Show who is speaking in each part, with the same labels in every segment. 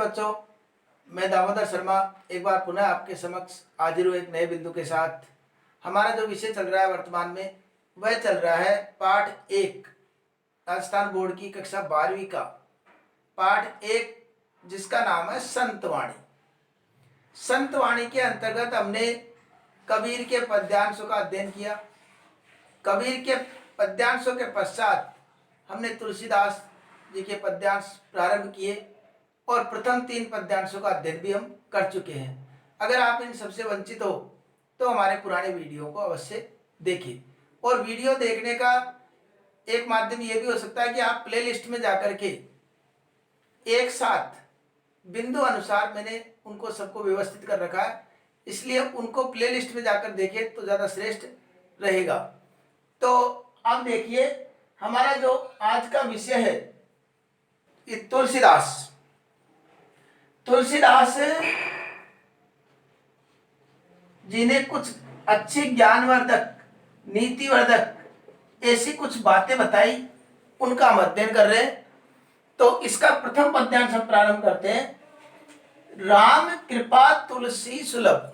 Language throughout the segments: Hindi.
Speaker 1: बच्चों, मैं दामोदर शर्मा एक बार पुनः आपके समक्ष हाजिर हूँ एक नए बिंदु के साथ। हमारा जो विषय चल रहा है वर्तमान में वह चल रहा है पाठ 1 राजस्थान बोर्ड की कक्षा 12वीं का पाठ 1, जिसका नाम है संतवाणी। संतवाणी के अंतर्गत हमने कबीर के पद्यांशों का अध्ययन किया। कबीर के पद्यांशों के पश्चात हमने तुलसीदास जी के पद्यांश प्रारंभ किए और प्रथम 3 पद्यांशों का अध्ययन भी हम कर चुके हैं। अगर आप इन सबसे वंचित हो तो हमारे पुराने वीडियो को अवश्य देखें। और वीडियो देखने का एक माध्यम यह भी हो सकता है कि आप प्लेलिस्ट में जाकर के एक साथ बिंदु अनुसार मैंने उनको सबको व्यवस्थित कर रखा है, इसलिए उनको प्लेलिस्ट में जाकर देखें तो ज़्यादा श्रेष्ठ रहेगा। तो अब देखिए, हमारा जो आज का विषय है ये तुलसीदास जी ने कुछ अच्छी ज्ञानवर्धक, नीतिवर्धक ऐसी कुछ बातें बताई, उनका हम अध्ययन कर रहे हैं। तो इसका प्रथम पद्यांश हम प्रारंभ करते हैं। राम कृपा तुलसी सुलभ,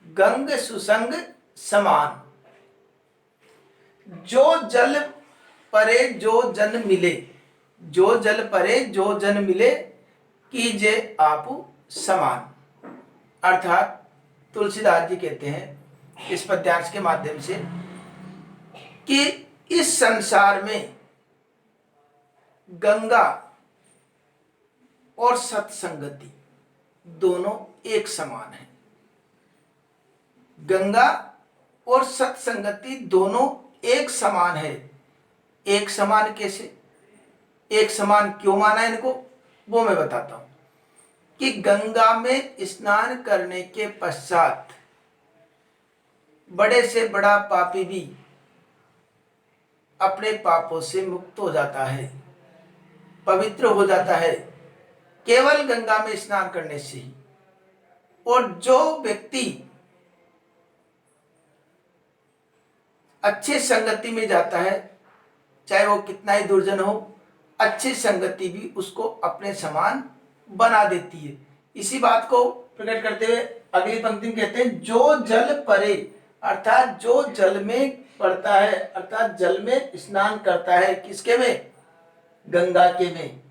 Speaker 1: गंग सुसंग समान, जो जल परे जो जन मिले, जो जल परे जो जन मिले, कीजे आपु समान। अर्थात तुलसीदास जी कहते हैं इस पद्यांश के माध्यम से कि इस संसार में गंगा और सत्संगति दोनों एक समान है। गंगा और सत्संगति दोनों एक समान है। एक समान कैसे, एक समान क्यों माना इनको, वो मैं बताता हूं कि गंगा में स्नान करने के पश्चात बड़े से बड़ा पापी भी अपने पापों से मुक्त हो जाता है, पवित्र हो जाता है, केवल गंगा में स्नान करने से ही। और जो व्यक्ति अच्छी संगति में जाता है, चाहे वो कितना ही दुर्जन हो, अच्छी संगति भी उसको अपने समान बना देती है। इसी बात को प्रकट करते हुए अगली पंक्ति में कहते हैं, जो जल परे, अर्थात जो जल में पड़ता है, अर्थात जल में स्नान करता है, किसके में, गंगा के में,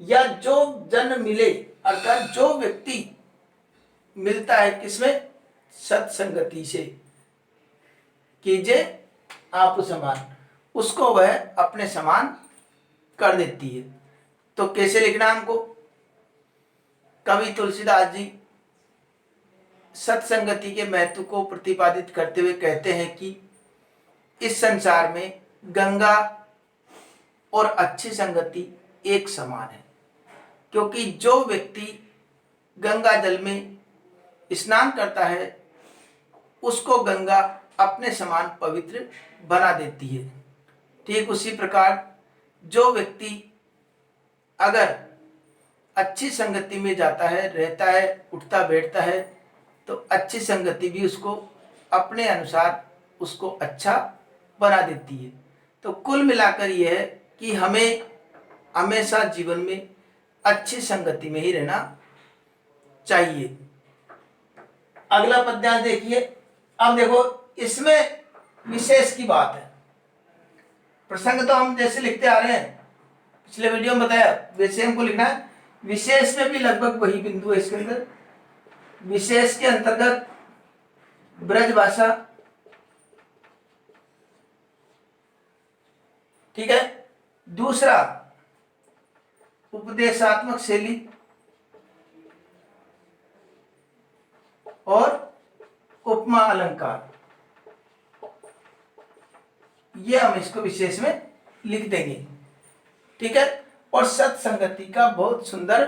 Speaker 1: या जो जन मिले, अर्थात जो व्यक्ति मिलता है किसमें, सत्संगति से, कीजे आप समान, उसको वह अपने समान कर देती है। तो कैसे लिखना हमको, कवि तुलसीदास जी सत्संगति के महत्व को प्रतिपादित करते हुए कहते हैं कि इस संसार में गंगा और अच्छी संगति एक समान है, क्योंकि जो व्यक्ति गंगा जल में स्नान करता है उसको गंगा अपने समान पवित्र बना देती है। ठीक उसी प्रकार जो व्यक्ति अगर अच्छी संगति में जाता है, रहता है, उठता बैठता है, तो अच्छी संगति भी उसको अपने अनुसार उसको अच्छा बना देती है। तो कुल मिलाकर यह है कि हमें हमेशा जीवन में अच्छी संगति में ही रहना चाहिए। अगला पद्यांश देखिए। अब देखो, इसमें विशेष की बात है। प्रसंग तो हम जैसे लिखते आ रहे हैं, पिछले वीडियो में बताया वैसे हमको लिखना है। विशेष में भी लगभग वही बिंदु है इसके अंदर। विशेष के अंतर्गत ब्रज भाषा, ठीक है। दूसरा उपदेशात्मक शैली और उपमा अलंकार, ये हम इसको विशेष में लिख देंगे, ठीक है। और सत्संगति का बहुत सुंदर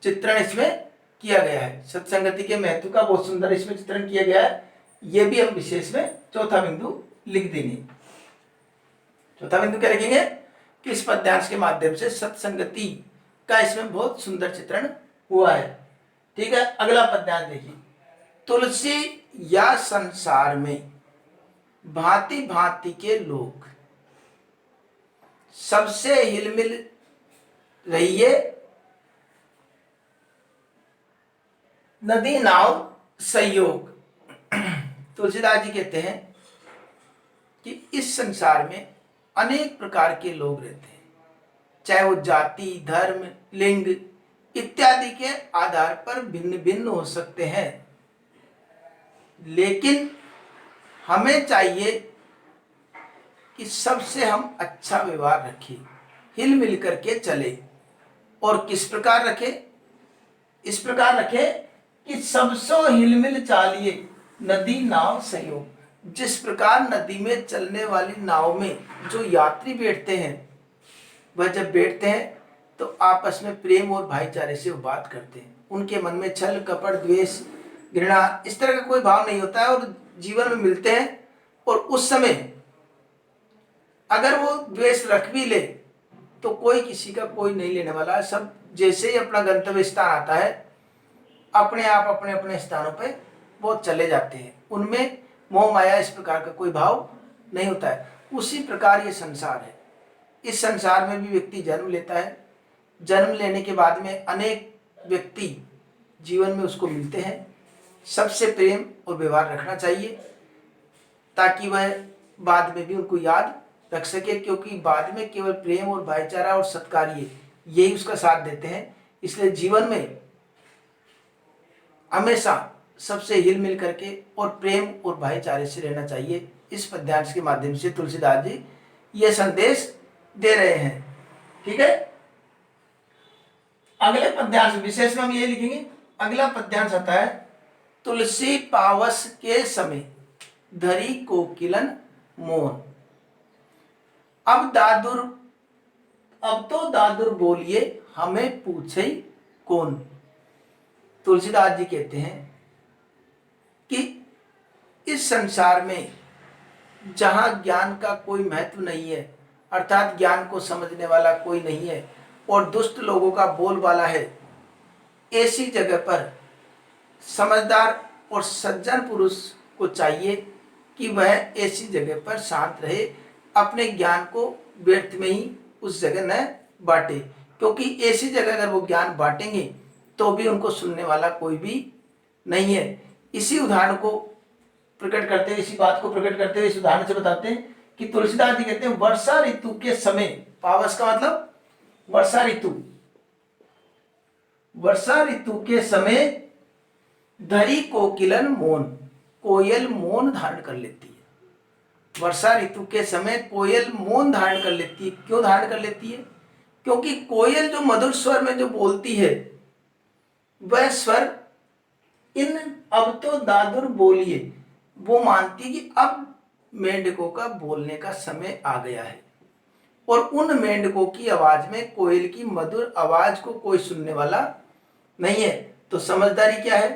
Speaker 1: चित्रण इसमें किया गया है। सत्संगति के महत्व का बहुत सुंदर इसमें चित्रण किया गया है। ये भी हम विशेष में चौथा बिंदु लिख देंगे। चौथा बिंदु क्या लिखेंगे कि इस पद्यांश के माध्यम से सत्संगति का इसमें बहुत सुंदर चित्रण हुआ है, ठीक है। अगला पद्यांश देखिए। तुलसी या संसार में भांति भांति के लोग, सबसे हिलमिल रहिए नदी नाव सहयोग। तुलसीदास जी कहते हैं कि इस संसार में अनेक प्रकार के लोग रहते हैं, चाहे वो जाति, धर्म, लिंग इत्यादि के आधार पर भिन्न भिन्न हो सकते हैं, लेकिन हमें चाहिए कि सबसे हम अच्छा व्यवहार रखें, हिल मिल करके चले। और किस प्रकार रखें? इस प्रकार रखें कि सबसो हिलमिल चालिए, नदी नाव सहयोग। जिस प्रकार नदी में चलने वाली नाव में जो यात्री बैठते हैं, वह जब बैठते हैं तो आपस में प्रेम और भाईचारे से वो बात करते हैं, उनके मन में छल, कपट, द्वेष, घृणा इस तरह का कोई भाव नहीं होता है, और जीवन में मिलते हैं। और उस समय अगर वो द्वेष रख भी ले तो कोई किसी का कोई नहीं लेने वाला है। सब जैसे ही अपना गंतव्य स्थान आता है, अपने आप अपने अपने स्थानों पे वो चले जाते हैं। उनमें मोह माया इस प्रकार का कोई भाव नहीं होता है। उसी प्रकार ये संसार है। इस संसार में भी व्यक्ति जन्म लेता है, जन्म लेने के बाद में अनेक व्यक्ति जीवन में उसको मिलते हैं। सबसे प्रेम और व्यवहार रखना चाहिए ताकि वह बाद में भी उनको याद रख सके, क्योंकि बाद में केवल प्रेम और भाईचारा और सत्कार्य यही उसका साथ देते हैं। इसलिए जीवन में हमेशा सबसे हिल मिल करके और प्रेम और भाईचारे से रहना चाहिए। इस पद्यांश के माध्यम से तुलसीदास जी ये संदेश दे रहे हैं। ठीक है, अगले पद्यांश विशेष में हम ये लिखेंगे। अगला पद्यांश आता है, तुलसी पावस के समय धरी कोकिलन मौन। अब तो दादुर बोलिए, हमें पूछे कौन। तुलसीदास जी कहते हैं कि इस संसार में जहां ज्ञान का कोई महत्व नहीं है, अर्थात ज्ञान को समझने वाला कोई नहीं है और दुष्ट लोगों का बोलबाला है, ऐसी जगह पर समझदार और सज्जन पुरुष को चाहिए कि वह ऐसी जगह पर शांत रहे, अपने ज्ञान को व्यर्थ में ही उस जगह न बांटे। क्योंकि ऐसी जगह अगर वो ज्ञान बांटेंगे तो भी उनको सुनने वाला कोई भी नहीं है। इसी उदाहरण को प्रकट करते हुए, इसी बात को प्रकट करते हुए इस उदाहरण से बताते हैं कि तुलसीदास जी कहते हैं, वर्षा ऋतु के समय, पावस का मतलब वर्षा ऋतु, वर्षा ऋतु के समय धरी कोकिलन मौन, कोयल मौन धारण कर लेती है। वर्षा ऋतु के समय कोयल मौन धारण कर लेती है। क्यों धारण कर लेती है? क्योंकि कोयल जो मधुर स्वर में जो बोलती है, वह स्वर इन अब तो दादुर बोलिए, वो मानती कि अब मेंढकों का बोलने का समय आ गया है। और उन मेंढकों की आवाज में कोयल की मधुर आवाज को कोई सुनने वाला नहीं है। तो समझदारी क्या है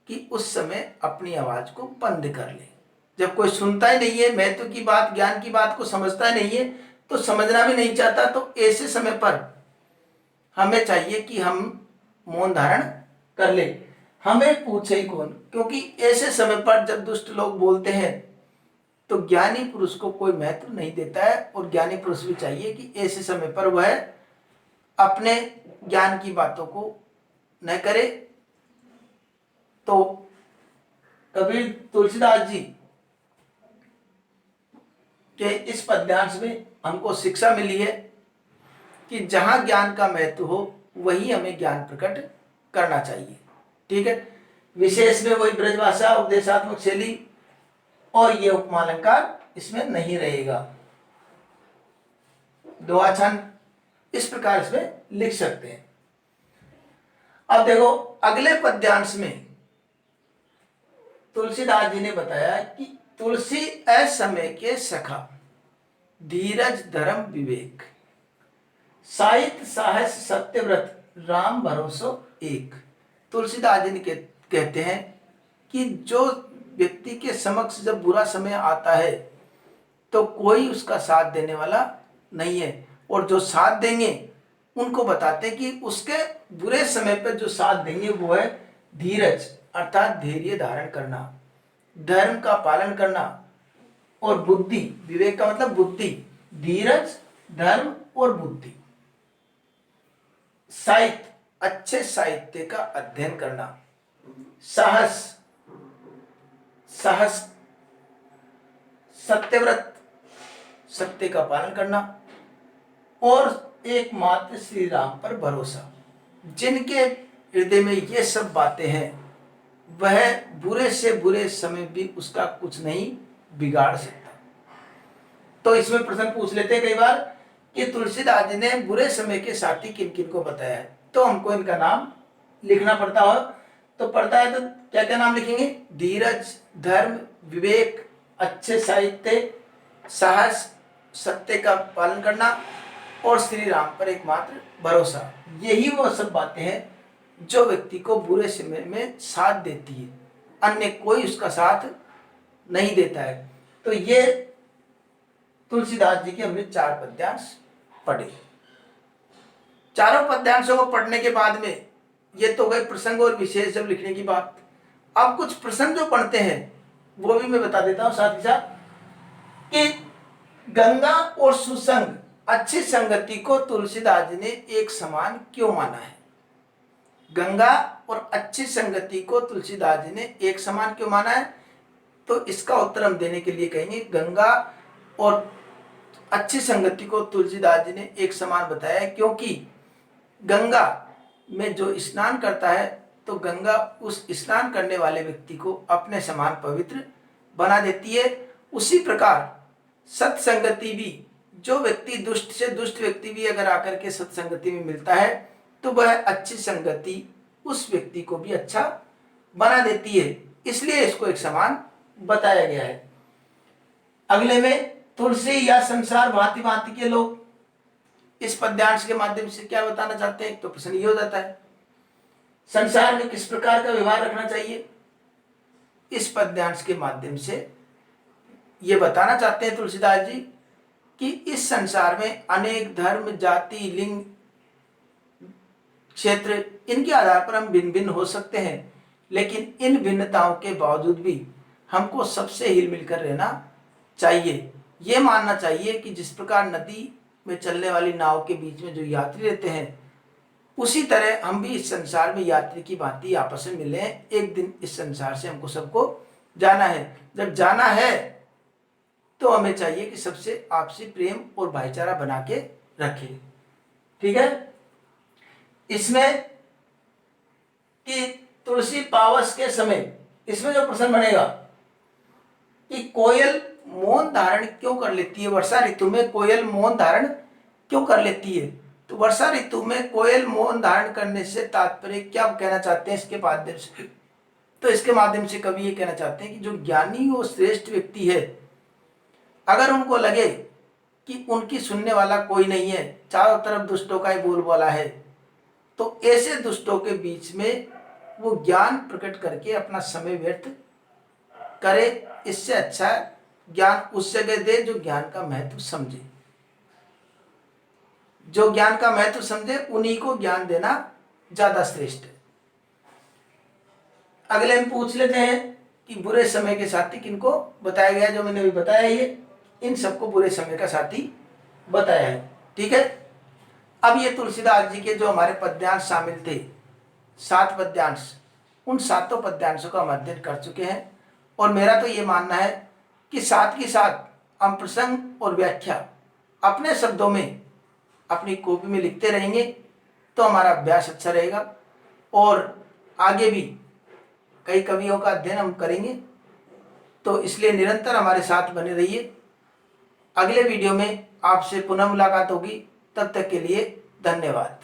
Speaker 1: कि उस समय अपनी आवाज को बंद कर ले। जब कोई सुनता ही नहीं है, महत्व की बात, ज्ञान की बात को समझता ही नहीं है, तो समझना भी नहीं चाहता, तो ऐसे समय पर हमें चाहिए कि हम मौन धारण कर ले। हमें पूछे ही कौन, क्योंकि ऐसे समय पर जब दुष्ट लोग बोलते हैं तो ज्ञानी पुरुष को कोई महत्व नहीं देता है। और ज्ञानी पुरुष भी चाहिए कि ऐसे समय पर वह अपने ज्ञान की बातों को न करे। तो कबीर तुलसीदास जी के इस पद्यांश में हमको शिक्षा मिली है कि जहां ज्ञान का महत्व हो वही हमें ज्ञान प्रकट करना चाहिए। ठीक है, विशेष में वही ब्रजभाषा, उपदेशात्मक शैली और ये उपमालंकार इसमें नहीं रहेगा। दोहाछंद इस प्रकार इसमें लिख सकते हैं। अब देखो अगले पद्यांश में तुलसीदास जी ने बताया कि तुलसी असमय के सखा, धीरज धर्म विवेक, साहित्य साहस सत्यव्रत, राम भरोसो एक। तुलसीदास जी कहते हैं कि जो व्यक्ति के समक्ष जब बुरा समय आता है तो कोई उसका साथ देने वाला नहीं है, और जो साथ देंगे उनको बताते हैं कि उसके बुरे समय पर जो साथ देंगे वो है धीरज, अर्थात धैर्य धारण करना, धर्म का पालन करना, और बुद्धि, विवेक का मतलब बुद्धि, धीरज, धर्म और बुद्धि। साहित्य अच्छे साहित्य का अध्ययन करना, साहस, साहस, सत्यव्रत, सत्य का पालन करना, और एकमात्र श्री राम पर भरोसा। जिनके हृदय में ये सब बातें हैं वह बुरे से बुरे समय भी उसका कुछ नहीं बिगाड़ सकता। तो इसमें प्रश्न पूछ लेते हैं कई बार कि तुलसीदास जी ने बुरे समय के साथी किन किन को बताया है, तो हमको इनका नाम लिखना पड़ता हो, तो पड़ता है तो क्या क्या नाम लिखेंगे? धीरज, धर्म, विवेक, अच्छे साहित्य, साहस, सत्य का पालन करना और श्री राम पर एकमात्र भरोसा। यही वो सब बातें हैं जो व्यक्ति को बुरे समय में साथ देती है, अन्य कोई उसका साथ नहीं देता है। तो ये तुलसीदास जी के हमने 4 पद्यांश पढ़े। चारों पद्यांशों को पढ़ने के बाद में ये तो गए प्रसंग और विशेष जब लिखने की बात। अब कुछ प्रसंग जो पढ़ते हैं वो भी मैं बता देता हूं साथ ही साथ कि गंगा और सुसंग, अच्छी संगति को तुलसीदास जी ने एक समान क्यों माना है? गंगा और अच्छी संगति को तुलसीदास जी ने एक समान क्यों माना है? तो इसका उत्तर हम देने के लिए कहेंगे गंगा और अच्छी संगति को तुलसीदास जी ने एक समान बताया है क्योंकि गंगा में जो स्नान करता है तो गंगा उस स्नान करने वाले व्यक्ति को अपने समान पवित्र बना देती है। उसी प्रकार सत्संगति भी, जो व्यक्ति दुष्ट से दुष्ट व्यक्ति भी अगर आकर के सत्संगति में मिलता है तो वह अच्छी संगति उस व्यक्ति को भी अच्छा बना देती है, इसलिए इसको एक समान बताया गया है। अगले में तुलसी या संसार भांति भांति के लोग, इस पद्यांश के माध्यम से क्या बताना चाहते हैं? तो प्रश्न ये हो जाता है संसार में किस प्रकार का व्यवहार रखना चाहिए। इस पद्यांश के माध्यम से ये बताना चाहते हैं तुलसीदास जी कि इस संसार में अनेक धर्म, जाति, लिंग, क्षेत्र, इनके आधार पर हम भिन्न भिन्न हो सकते हैं, लेकिन इन भिन्नताओं के बावजूद भी हमको सबसे हिल मिलकर रहना चाहिए। ये मानना चाहिए कि जिस प्रकार नदी में चलने वाली नाव के बीच में जो यात्री रहते हैं, उसी तरह हम भी इस संसार में यात्री की भांति आपस में मिले हैं। एक दिन इस संसार से हमको सबको जाना है। जब जाना है तो हमें चाहिए कि सबसे आपसी प्रेम और भाईचारा बना के रखें। ठीक है। इसमें कि तुलसी पावस के समय इसमें जो प्रश्न बनेगा कि कोयल मौन धारण क्यों कर लेती है, वर्षा ऋतु में कोयल मौन धारण क्यों कर लेती है? तो वर्षा ऋतु में कोयल मौन धारण करने से तात्पर्य क्या कहना चाहते हैं इसके माध्यम से? तो इसके माध्यम से कवि ये कहना चाहते हैं कि जो ज्ञानी और श्रेष्ठ व्यक्ति है, अगर उनको लगे कि उनकी सुनने वाला कोई नहीं है, चारों तरफ दुष्टों का ही बोलबाला है, तो ऐसे दुष्टों के बीच में वो ज्ञान प्रकट करके अपना समय व्यर्थ करे। इससे अच्छा ज्ञान उस जगह दे जो ज्ञान का महत्व समझे। जो ज्ञान का महत्व समझे उन्हीं को ज्ञान देना ज्यादा श्रेष्ठ है। अगले हम पूछ लेते हैं कि बुरे समय के साथी किनको बताया गया। जो मैंने अभी बताया ये इन सबको बुरे समय का साथी बताया है। ठीक है। अब ये तुलसीदास जी के जो हमारे पद्यांश शामिल थे, 7 पद्यांश, उन 7 पद्यांशों का हम अध्ययन कर चुके हैं और मेरा तो ये मानना है कि साथ ही साथ हम प्रसंग और व्याख्या अपने शब्दों में अपनी कॉपी में लिखते रहेंगे तो हमारा अभ्यास अच्छा रहेगा और आगे भी कई कवियों का अध्ययन हम करेंगे। तो इसलिए निरंतर हमारे साथ बने रहिए। अगले वीडियो में आपसे पुनः मुलाकात होगी। तब तक के लिए धन्यवाद।